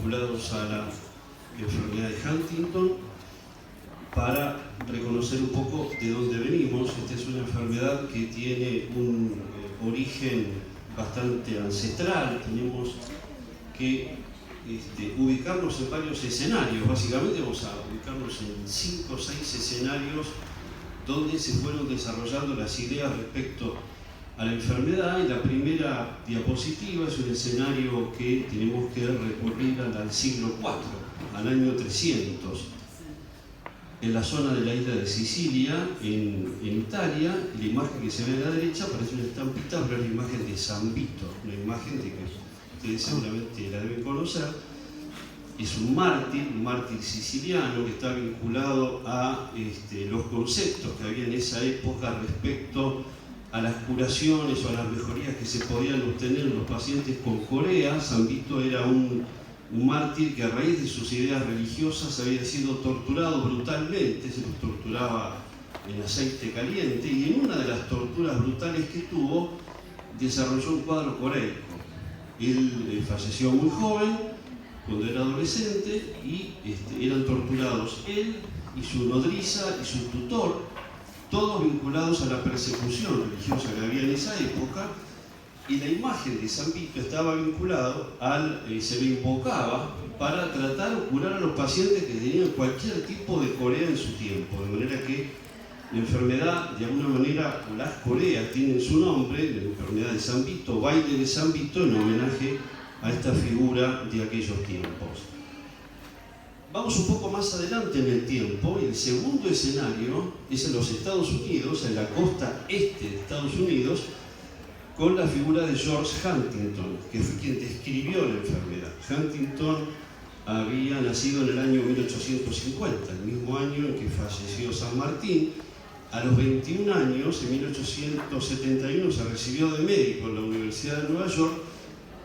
vinculados a la enfermedad de Huntington para reconocer un poco de dónde venimos. Esta es una enfermedad que tiene un origen bastante ancestral. Tenemos que ubicarnos en varios escenarios. Básicamente vamos a ubicarnos en 5 o 6 escenarios donde se fueron desarrollando las ideas respecto a la enfermedad. Y la primera diapositiva es un escenario que tenemos que recurrir al siglo IV, al año 300, en la zona de la isla de Sicilia, en Italia. La imagen que se ve a la derecha parece una estampita, pero es la imagen de San Vito, una imagen de que ustedes seguramente la deben conocer. Es un mártir siciliano que está vinculado a los conceptos que había en esa época respecto a las curaciones o a las mejorías que se podían obtener en los pacientes con corea. San Vito era un mártir que a raíz de sus ideas religiosas había sido torturado brutalmente, se los torturaba en aceite caliente, y en una de las torturas brutales que tuvo desarrolló un cuadro coreico. Él falleció muy joven, cuando era adolescente, y eran torturados él y su nodriza y su tutor, todos vinculados a la persecución religiosa que había en esa época. Y la imagen de San Vito estaba vinculado se le invocaba para tratar o curar a los pacientes que tenían cualquier tipo de corea en su tiempo, de manera que la enfermedad, de alguna manera, las coreas tienen su nombre, la enfermedad de San Vito, baile de San Vito, en homenaje a esta figura de aquellos tiempos. Vamos un poco más adelante en el tiempo, y el segundo escenario es en los Estados Unidos, en la costa este de Estados Unidos, con la figura de George Huntington, que fue quien describió la enfermedad. Huntington había nacido en el año 1850, el mismo año en que falleció San Martín. A los 21 años, en 1871, se recibió de médico en la Universidad de Nueva York,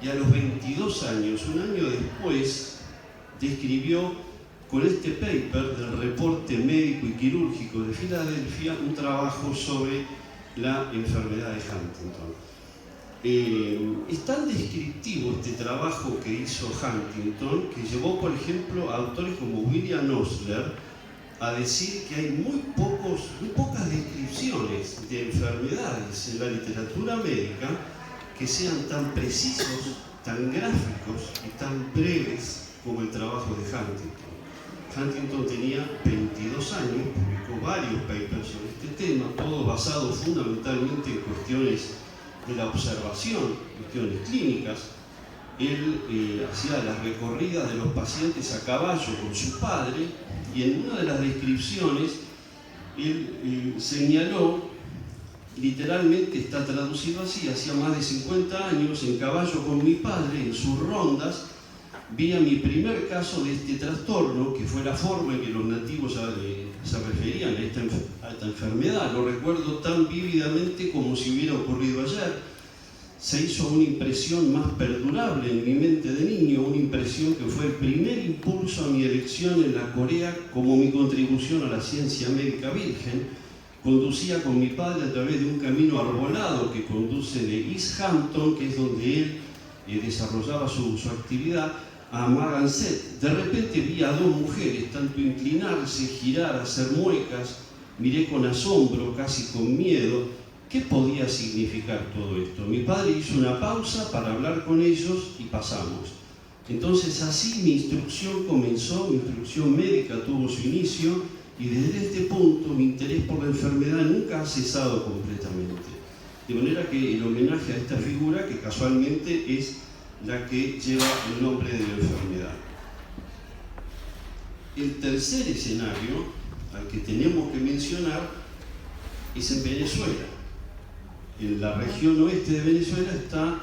y a los 22 años, un año después, describió con este paper del Reporte Médico y Quirúrgico de Filadelfia un trabajo sobre la enfermedad de Huntington. Es tan descriptivo este trabajo que hizo Huntington que llevó, por ejemplo, a autores como William Osler a decir que hay muy pocas descripciones de enfermedades en la literatura médica que sean tan precisos, tan gráficos y tan breves como el trabajo de Huntington. Huntington tenía 22 años, publicó varios papers sobre este tema, todo basado fundamentalmente en cuestiones de la observación, cuestiones clínicas. Él hacía las recorridas de los pacientes a caballo con su padre, y en una de las descripciones él señaló, literalmente está traducido así: hacía más de 50 años, en caballo con mi padre, en sus rondas, vi a mi primer caso de este trastorno, que fue la forma en que los nativos se referían a esta enfermedad. Lo recuerdo tan vívidamente como si hubiera ocurrido ayer. Se hizo una impresión más perdurable en mi mente de niño, una impresión que fue el primer impulso a mi elección en la Corea como mi contribución a la ciencia médica virgen. Conducía con mi padre a través de un camino arbolado que conduce de East Hampton, que es donde él desarrollaba su actividad, a Magansett. De repente vi a 2 mujeres, tanto inclinarse, girar, hacer muecas. Miré con asombro, casi con miedo. ¿Qué podía significar todo esto? Mi padre hizo una pausa para hablar con ellos y pasamos. Entonces así mi instrucción comenzó, mi instrucción médica tuvo su inicio, y desde este punto mi interés por la enfermedad nunca ha cesado completamente. De manera que el homenaje a esta figura, que casualmente es la que lleva el nombre de la enfermedad. El tercer escenario al que tenemos que mencionar es en Venezuela. En la región oeste de Venezuela está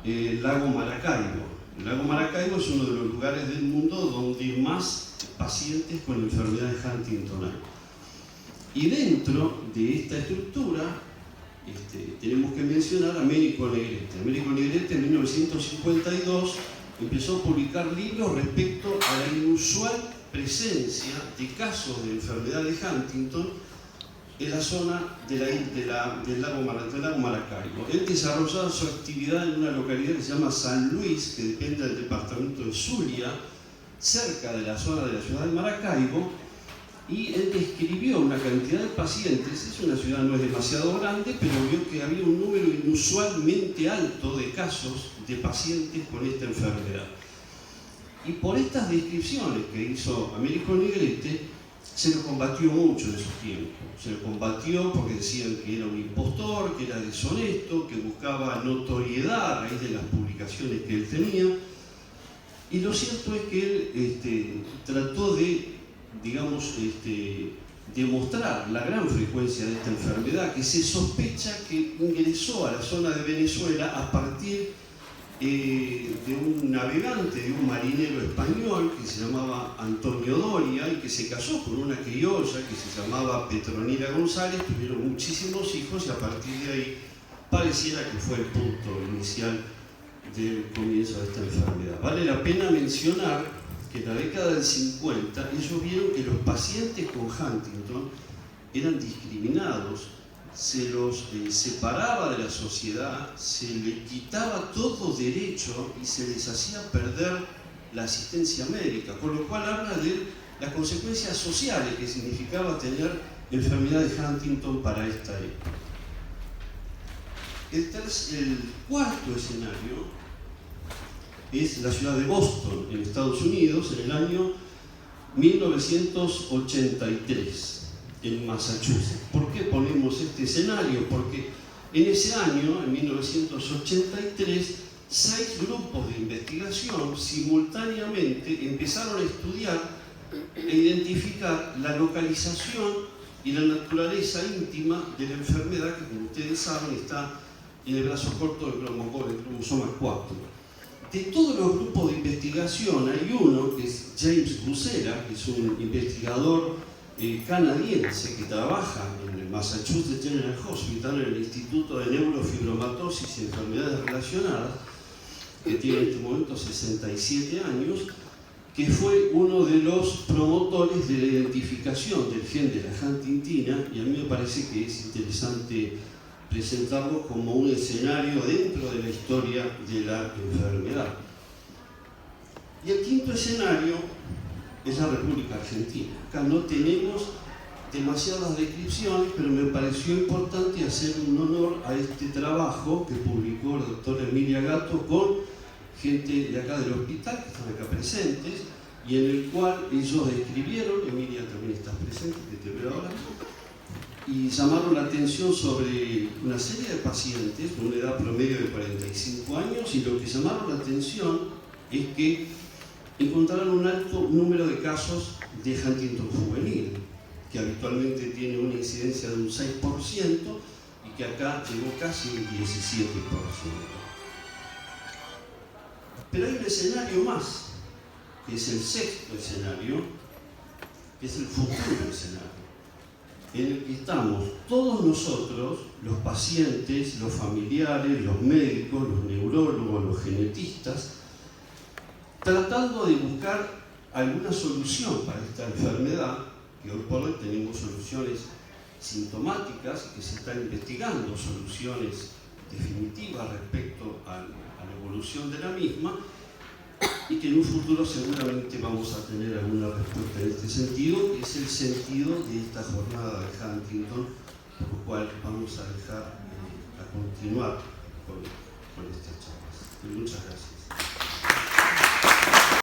el lago Maracaibo. El lago Maracaibo es uno de los lugares del mundo donde más pacientes con la enfermedad de Huntington hay. Y dentro de esta estructura tenemos que mencionar a Américo Negrete. Américo Negrete en 1952 empezó a publicar libros respecto a la inusual presencia de casos de enfermedad de Huntington en la zona del lago Maracaibo. Él desarrollaba su actividad en una localidad que se llama San Luis, que depende del departamento de Zulia, cerca de la zona de la ciudad de Maracaibo, y él describió una cantidad de pacientes. Es una ciudad, no es demasiado grande, pero vio que había un número inusualmente alto de casos de pacientes con esta enfermedad. Y por estas descripciones que hizo Américo Negrete, se lo combatió mucho en esos tiempos. Se lo combatió porque decían que era un impostor, que era deshonesto, que buscaba notoriedad a raíz de las publicaciones que él tenía. Y lo cierto es que él trató de, digamos, demostrar la gran frecuencia de esta enfermedad, que se sospecha que ingresó a la zona de Venezuela a partir de un navegante, de un marinero español que se llamaba Antonio Doria y que se casó con una criolla que se llamaba Petronila González. Tuvieron muchísimos hijos y a partir de ahí pareciera que fue el punto inicial del comienzo de esta enfermedad. Vale la pena mencionar que en la década del 50 ellos vieron que los pacientes con Huntington eran discriminados, se los separaba de la sociedad, se les quitaba todo derecho y se les hacía perder la asistencia médica, con lo cual habla de las consecuencias sociales que significaba tener enfermedad de Huntington para esta época. El cuarto escenario es la ciudad de Boston, en Estados Unidos, en el año 1983. En Massachusetts. ¿Por qué ponemos este escenario? Porque en ese año, en 1983, 6 grupos de investigación simultáneamente empezaron a estudiar e identificar la localización y la naturaleza íntima de la enfermedad que, como ustedes saben, está en el brazo corto del cromosoma 4. De todos los grupos de investigación hay uno, que es James Bucera, que es un investigador canadiense que trabaja en el Massachusetts General Hospital, en el Instituto de Neurofibromatosis y Enfermedades Relacionadas, que tiene en este momento 67 años, que fue uno de los promotores de la identificación del gen de la huntingtina, y a mí me parece que es interesante presentarlo como un escenario dentro de la historia de la enfermedad. Y el quinto escenario es la República Argentina. Acá no tenemos demasiadas descripciones, pero me pareció importante hacer un honor a este trabajo que publicó la doctora Emilia Gatto con gente de acá del hospital, que están acá presentes, y en el cual ellos describieron, Emilia también está presente, que te veo ahora, y llamaron la atención sobre una serie de pacientes con una edad promedio de 45 años, y lo que llamaron la atención es que encontraron un alto número de casos de Huntington juvenil, que habitualmente tiene una incidencia de un 6% y que acá llegó casi un 17%. Pero hay un escenario más, que es el sexto escenario, que es el futuro escenario, en el que estamos todos nosotros, los pacientes, los familiares, los médicos, los neurólogos, los genetistas, tratando de buscar alguna solución para esta enfermedad, que hoy por hoy tenemos soluciones sintomáticas y que se están investigando soluciones definitivas respecto a la evolución de la misma, y que en un futuro seguramente vamos a tener alguna respuesta en este sentido, que es el sentido de esta jornada de Huntington, por lo cual vamos a dejar a continuar con estas charlas. Muchas gracias.